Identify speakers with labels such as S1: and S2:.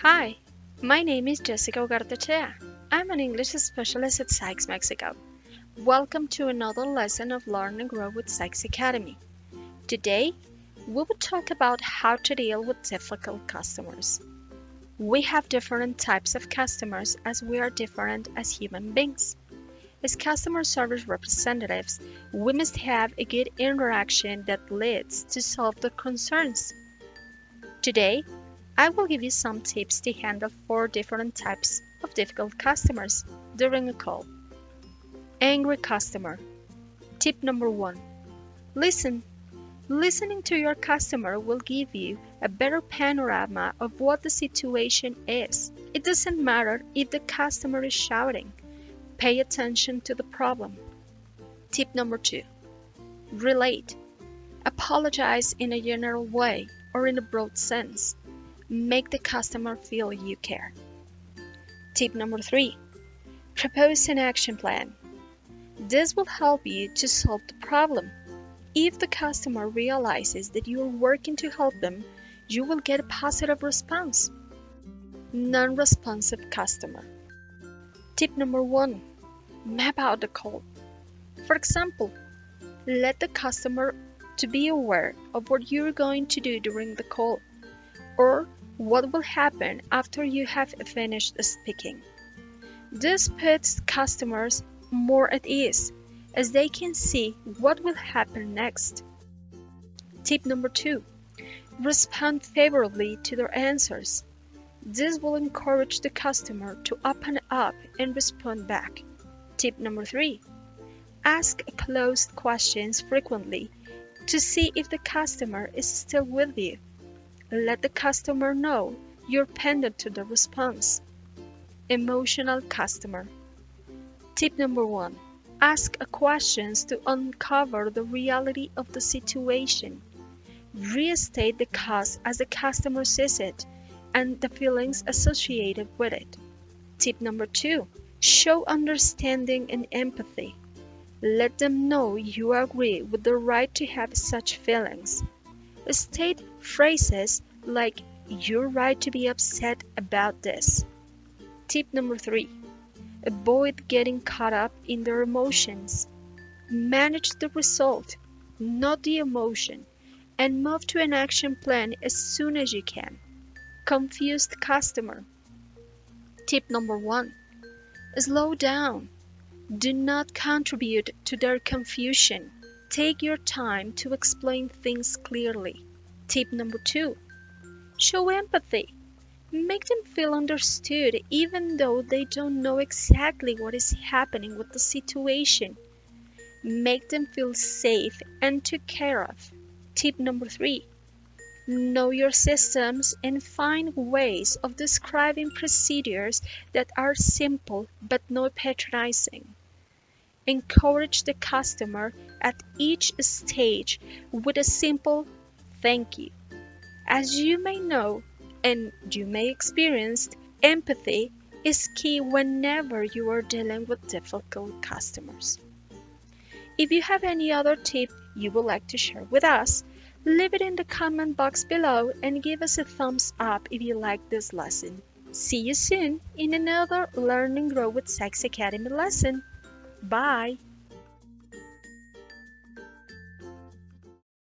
S1: Hi, my name is Jessica Ugartechea. I'm an English specialist at SYKES Mexico. Welcome to another lesson of Learn and Grow with SYKES Academy. Today, we will talk about how to deal with difficult customers. We have different types of customers as we are different as human beings. As customer service representatives, we must have a good interaction that leads to solve their concerns. Today, I will give you some tips to handle 4 different types of difficult customers during a call. Angry customer. Tip number 1. Listen. Listening to your customer will give you a better panorama of what the situation is. It doesn't matter if the customer is shouting. Pay attention to the problem. Tip number 2. Relate. Apologize in a general way or in a broad sense. Make the customer feel you care. Tip number 3. Propose an action plan. This will help you to solve the problem. If the customer realizes that you are working to help them, you will get a positive response. Non-responsive customer. Tip number 1. Map out the call. For example, let the customer to be aware of what you're going to do during the call, or what will happen after you have finished speaking. This puts customers more at ease, as they can see what will happen next. Tip number 2. Respond favorably to their answers. This will encourage the customer to open up and respond back. Tip number 3. Ask closed questions frequently to see if the customer is still with you. Let the customer know you're pendant to the response. Emotional customer. Tip number 1. Ask questions to uncover the reality of the situation. Restate the cause as the customer sees it and the feelings associated with it. Tip number 2. Show understanding and empathy. Let them know you agree with the right to have such feelings. State phrases like, "You're right to be upset about this." Tip number 3. Avoid getting caught up in their emotions. Manage the result, not the emotion, and move to an action plan as soon as you can. Confused customer. Tip number 1. Slow down. Do not contribute to their confusion. Take your time to explain things clearly. Tip number 2. Show empathy. Make them feel understood even though they don't know exactly what is happening with the situation. Make them feel safe and taken care of. Tip number 3. Know your systems and find ways of describing procedures that are simple but not patronizing. Encourage the customer at each stage with a simple "thank you." As you may know and you may experience, empathy is key whenever you are dealing with difficult customers. If you have any other tip you would like to share with us, leave it in the comment box below and give us a thumbs up if you like this lesson. See you soon in another Learn and Grow with SYKES Academy lesson. Bye!